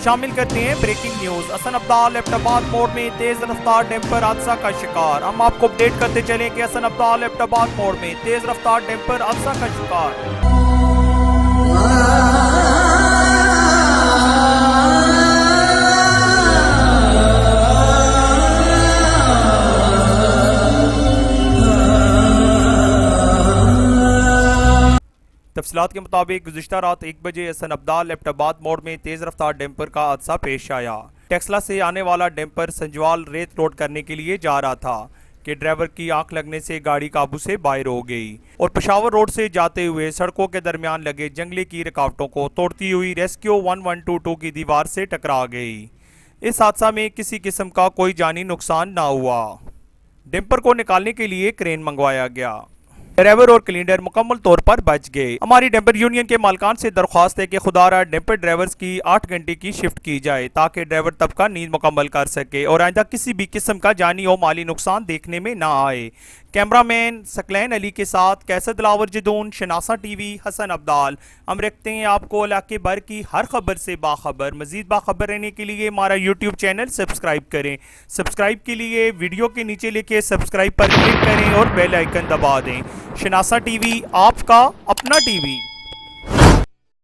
शामिल करते हैं ब्रेकिंग न्यूज। हसन अब्दाल एबटाबाद मोड़ में तेज रफ्तार डैम्पर हादसा का शिकार। हम आपको अपडेट करते चलें कि हसन अब्दाल एबटाबाद मोड़ में तेज रफ्तार डैम्पर हादसा का शिकार। तफसीलात के मुताबिक गुज़िश्ता रात 1 बजे हसन अब्दाल एबटाबाद मोड़ में तेज़ रफ्तार डैम्पर का हादसा पेश आया। टेक्सला से आने वाला डैम्पर संजवाल रेत लोड करने के लिए जा रहा था कि ड्राइवर की आंख लगने से गाड़ी काबू से बाहर हो गई और पेशावर रोड से जाते हुए सड़कों के दरमियान लगे जंगले की रुकावटों को तोड़ती हुई रेस्क्यू 1122 की दीवार से टकरा गई। इस हादसा में किसी किस्म का कोई जानी नुकसान ना हुआ। डैम्पर को निकालने के लिए क्रेन मंगवाया गया। ड्राइवर और क्लीनर मुकम्मल तौर पर बच गए। हमारी डैम्पर यूनियन के मालकान से दरख्वास्त है कि खुदारा डैम्पर ड्राइवर्स की 8 घंटे की शिफ्ट की जाए ताकि ड्राइवर तब का नींद मुकम्मल कर सके और आइंदा किसी भी किस्म का जानी और माली नुकसान देखने में ना आए। कैमरामैन सकलैन अली के साथ कैसर दिलावर जदून, शनासा टीवी, हसन अब्दाल। हम रखते हैं आपको इलाके भर की हर खबर से बाखबर। मजीद बाखबर रहने के लिए हमारा यूट्यूब चैनल सब्सक्राइब करें। सब्सक्राइब के लिए वीडियो के नीचे लिखे सब्सक्राइब पर क्लिक करें और बेल आइकन दबा दें। शनासा टीवी, आपका अपना टीवी।